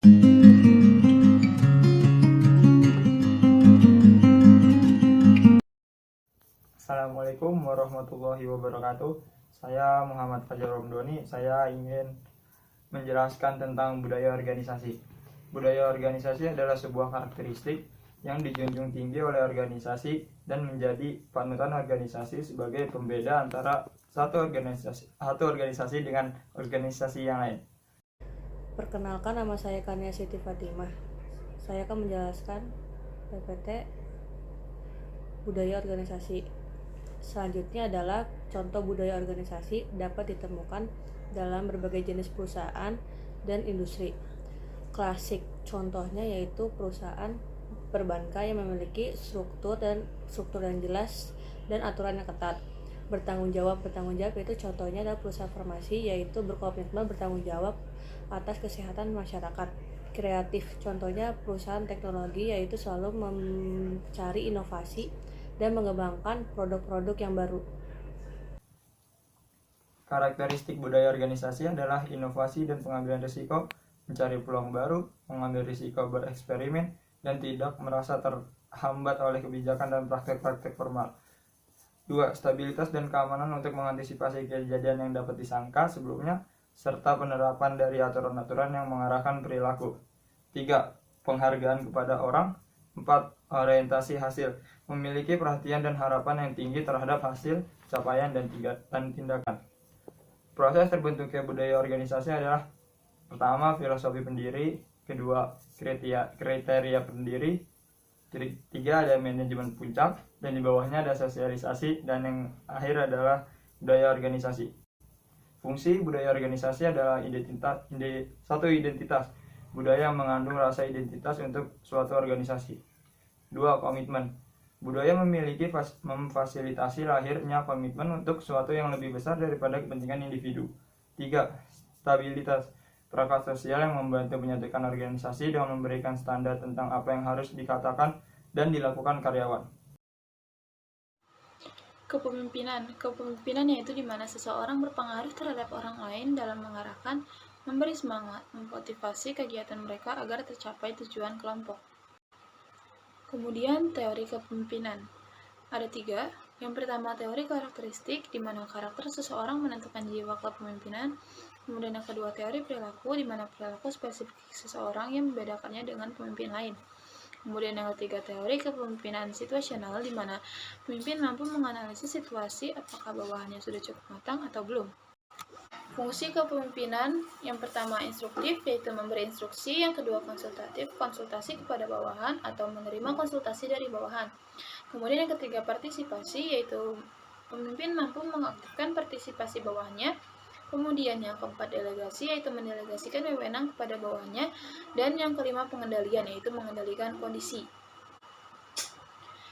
Assalamualaikum warahmatullahi wabarakatuh. Saya Muhammad Fajar Romdoni. Saya ingin menjelaskan tentang budaya organisasi. Budaya organisasi adalah sebuah karakteristik yang dijunjung tinggi oleh organisasi dan menjadi panutan organisasi sebagai pembeda antara satu organisasi dengan organisasi yang lain. Perkenalkan, nama saya Kania Siti Fatimah. Saya akan menjelaskan PPT budaya organisasi. Selanjutnya adalah contoh budaya organisasi dapat ditemukan dalam berbagai jenis perusahaan dan industri. Klasik contohnya yaitu perusahaan perbankan yang memiliki struktur yang jelas dan aturan yang ketat. Bertanggung jawab yaitu contohnya adalah perusahaan farmasi, yaitu berkomitmen bertanggung jawab atas kesehatan masyarakat. Kreatif contohnya perusahaan teknologi, yaitu selalu mencari inovasi dan mengembangkan produk-produk yang baru. Karakteristik budaya organisasi adalah inovasi dan pengambilan risiko, mencari peluang baru, mengambil risiko bereksperimen, dan tidak merasa terhambat oleh kebijakan dan praktek-praktek formal. 2. Stabilitas dan keamanan untuk mengantisipasi kejadian yang dapat disangka sebelumnya, serta penerapan dari aturan-aturan yang mengarahkan perilaku. 3. Penghargaan kepada orang. 4. Orientasi hasil, memiliki perhatian dan harapan yang tinggi terhadap hasil, capaian, dan tindakan. Proses terbentuknya budaya organisasi adalah: pertama, filosofi pendiri; kedua, kriteria pendiri; ketiga, ada manajemen puncak, dan di bawahnya ada sosialisasi, dan yang akhir adalah budaya organisasi. Fungsi budaya organisasi adalah identitas. Budaya mengandung rasa identitas untuk suatu organisasi. 2. Komitmen. Budaya memfasilitasi lahirnya komitmen untuk sesuatu yang lebih besar daripada kepentingan individu. 3. Stabilitas. Perangkat sosial yang membantu menyatukan organisasi dengan memberikan standar tentang apa yang harus dikatakan dan dilakukan karyawan. Kepemimpinan yaitu di mana seseorang berpengaruh terhadap orang lain dalam mengarahkan, memberi semangat, memotivasi kegiatan mereka agar tercapai tujuan kelompok. Kemudian teori kepemimpinan. Ada 3. Yang pertama, teori karakteristik, di mana karakter seseorang menentukan jiwa kepemimpinan. Kemudian yang kedua, teori perilaku, di mana perilaku spesifik seseorang yang membedakannya dengan pemimpin lain. Kemudian yang ketiga, teori kepemimpinan situasional, di mana pemimpin mampu menganalisis situasi apakah bawahannya sudah cukup matang atau belum. Fungsi kepemimpinan, yang pertama instruktif, yaitu memberi instruksi; yang kedua konsultatif, konsultasi kepada bawahan atau menerima konsultasi dari bawahan. Kemudian yang ketiga partisipasi, yaitu pemimpin mampu mengaktifkan partisipasi bawahannya. Kemudian yang keempat delegasi, yaitu mendelegasikan wewenang kepada bawahannya. Dan yang kelima pengendalian, yaitu mengendalikan kondisi.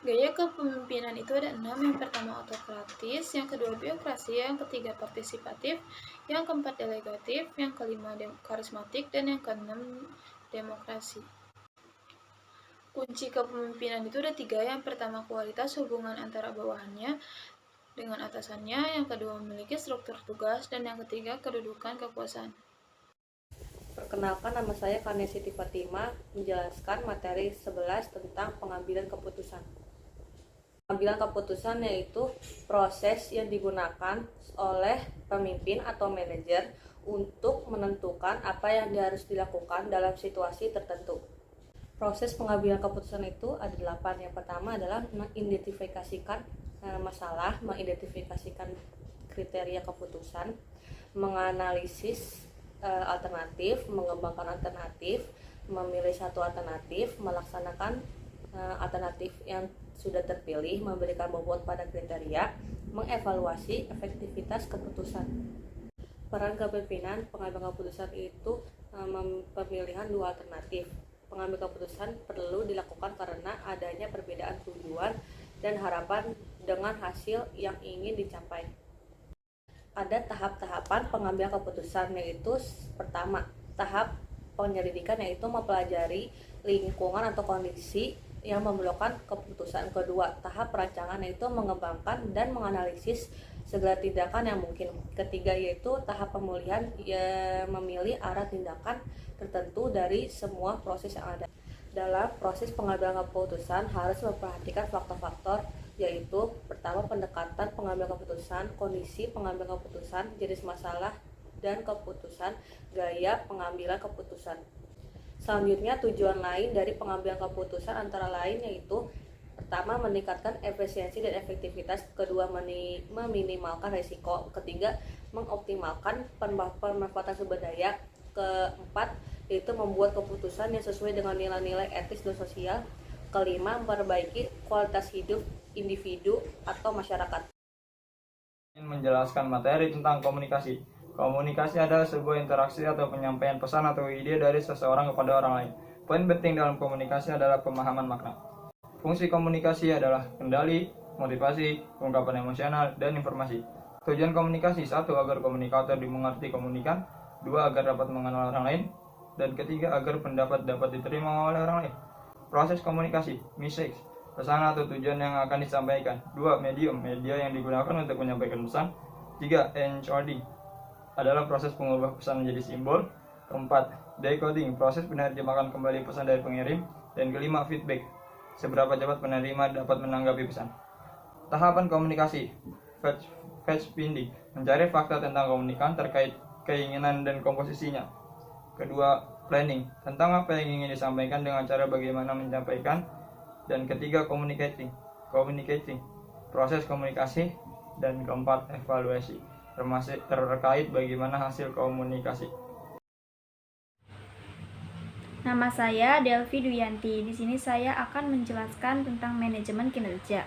Gaya kepemimpinan itu ada 6. Yang pertama autokratis, yang kedua biokrasi, yang ketiga partisipatif, yang keempat delegatif, yang kelima karismatik, dan yang keenam demokrasi. Kunci kepemimpinan itu ada 3. Yang pertama kualitas hubungan antara bawahannya dengan atasannya, yang kedua memiliki struktur tugas, dan yang ketiga kedudukan kekuasaan. Perkenalkan, nama saya Kania Siti Fatimah, menjelaskan materi 11 tentang pengambilan keputusan. Pengambilan keputusan yaitu proses yang digunakan oleh pemimpin atau manajer untuk menentukan apa yang harus dilakukan dalam situasi tertentu. Proses pengambilan keputusan itu ada 8. Yang pertama adalah mengidentifikasikan masalah, mengidentifikasikan kriteria keputusan, menganalisis alternatif, mengembangkan alternatif, memilih satu alternatif, melaksanakan alternatif yang sudah terpilih, memberikan bobot pada kriteria, mengevaluasi efektivitas keputusan. Peran kepemimpinan pengambil keputusan itu pemilihan 2 alternatif. Pengambil keputusan perlu dilakukan karena adanya perbedaan tujuan dan harapan dengan hasil yang ingin dicapai. Ada tahap-tahapan pengambilan keputusan, yaitu pertama, tahap penyelidikan, yaitu mempelajari lingkungan atau kondisi yang memerlukan keputusan. Kedua, tahap perancangan, yaitu mengembangkan dan menganalisis segala tindakan yang mungkin. Ketiga yaitu tahap pemulihan, ya memilih arah tindakan tertentu dari semua proses yang ada. Dalam proses pengambilan keputusan harus memperhatikan faktor-faktor, yaitu pertama pendekatan pengambilan keputusan, kondisi pengambilan keputusan, jenis masalah dan keputusan, gaya pengambilan keputusan. Selanjutnya tujuan lain dari pengambilan keputusan antara lain yaitu pertama meningkatkan efisiensi dan efektivitas, kedua meminimalkan risiko, ketiga mengoptimalkan pemanfaatan sumber daya, keempat yaitu membuat keputusan yang sesuai dengan nilai-nilai etis dan sosial, kelima memperbaiki kualitas hidup individu atau masyarakat. Ingin menjelaskan materi tentang komunikasi. Komunikasi adalah sebuah interaksi atau penyampaian pesan atau ide dari seseorang kepada orang lain. Poin penting dalam komunikasi adalah pemahaman makna. Fungsi komunikasi adalah kendali, motivasi, ungkapan emosional, dan informasi. Tujuan komunikasi: 1. Agar komunikator dimengerti komunikan, 2. Agar dapat mengenal orang lain, dan ketiga, agar pendapat dapat diterima oleh orang lain. Proses komunikasi: message, pesan atau tujuan yang akan disampaikan. 2. Medium, media yang digunakan untuk menyampaikan pesan. 3. Encoding adalah proses pengubah pesan menjadi simbol. Keempat, decoding, proses menerjemahkan kembali pesan dari pengirim. Dan kelima, feedback, seberapa cepat penerima dapat menanggapi pesan. Tahapan komunikasi: fact finding, mencari fakta tentang komunikan terkait keinginan dan komposisinya. Kedua, planning, tentang apa yang ingin disampaikan dengan cara bagaimana menyampaikan. Dan ketiga, communicating, proses komunikasi. Dan keempat, evaluasi, terkait bagaimana hasil komunikasi. Nama saya Delvi Duyanti. Di sini saya akan menjelaskan tentang manajemen kinerja.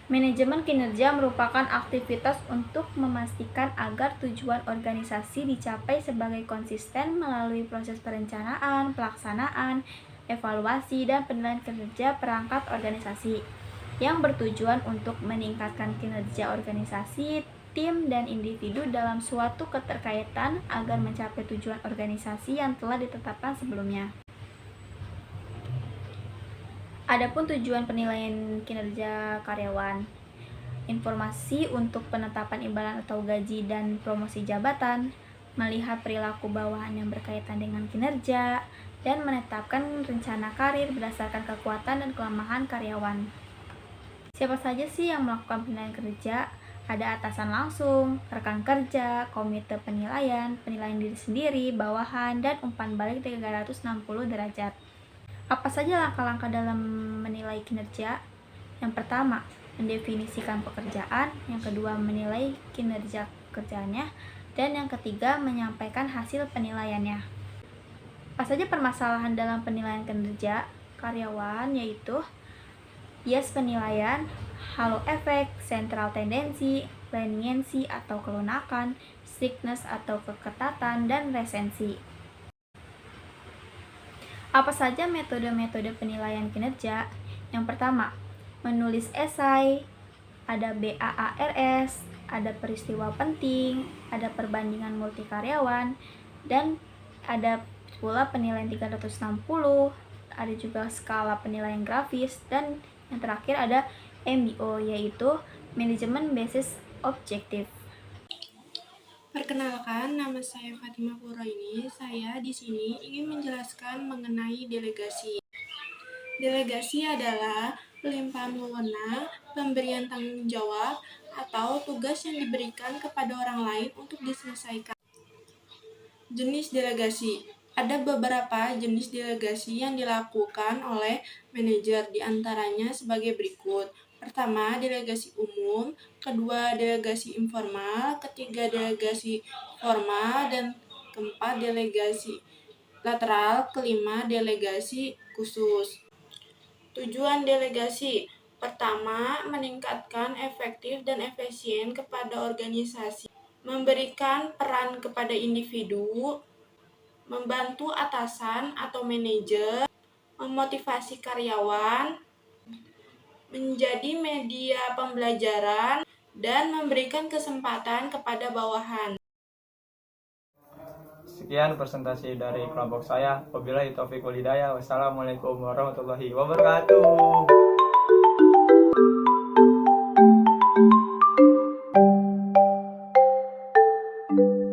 Manajemen kinerja merupakan aktivitas untuk memastikan agar tujuan organisasi dicapai sebagai konsisten melalui proses perencanaan, pelaksanaan, evaluasi, dan penilaian kinerja perangkat organisasi yang bertujuan untuk meningkatkan kinerja organisasi, tim, dan individu dalam suatu keterkaitan agar mencapai tujuan organisasi yang telah ditetapkan sebelumnya. Adapun tujuan penilaian kinerja karyawan, informasi untuk penetapan imbalan atau gaji dan promosi jabatan, melihat perilaku bawahan yang berkaitan dengan kinerja, dan menetapkan rencana karir berdasarkan kekuatan dan kelemahan karyawan. Siapa saja sih yang melakukan penilaian kerja? Ada atasan langsung, rekan kerja, komite penilaian diri sendiri, bawahan, dan umpan balik 360 derajat. Apa saja langkah-langkah dalam menilai kinerja? Yang pertama, mendefinisikan pekerjaan. Yang kedua, menilai kinerja kerjanya. Dan yang ketiga, menyampaikan hasil penilaiannya. Apa saja permasalahan dalam penilaian kinerja karyawan, yaitu bias penilaian, halo efek, sentral tendensi, leniency atau kelunakan, strictness atau keketatan, dan resensi. Apa saja metode-metode penilaian kinerja? Yang pertama, menulis esai, ada BAARS, ada peristiwa penting, ada perbandingan multi karyawan, dan ada pula penilaian 360, ada juga skala penilaian grafis, dan yang terakhir ada MBO, yaitu Management Basis Objective. Perkenalkan, nama saya Fatimah Puraini. Saya di sini ingin menjelaskan mengenai delegasi. Delegasi adalah pelimpahan wewenang, pemberian tanggung jawab, atau tugas yang diberikan kepada orang lain untuk diselesaikan. Jenis delegasi. Ada beberapa jenis delegasi yang dilakukan oleh manajer, diantaranya sebagai berikut. Pertama, delegasi umum, kedua, delegasi informal, ketiga, delegasi formal, dan keempat, delegasi lateral, kelima, delegasi khusus. Tujuan delegasi. Pertama, meningkatkan efektif dan efisien kepada organisasi, memberikan peran kepada individu, membantu atasan atau manajer, memotivasi karyawan, menjadi media pembelajaran, dan memberikan kesempatan kepada bawahan. Sekian presentasi dari kelompok saya. Wabillahi taufiq wal hidayah. Wassalamualaikum warahmatullahi wabarakatuh. kasih.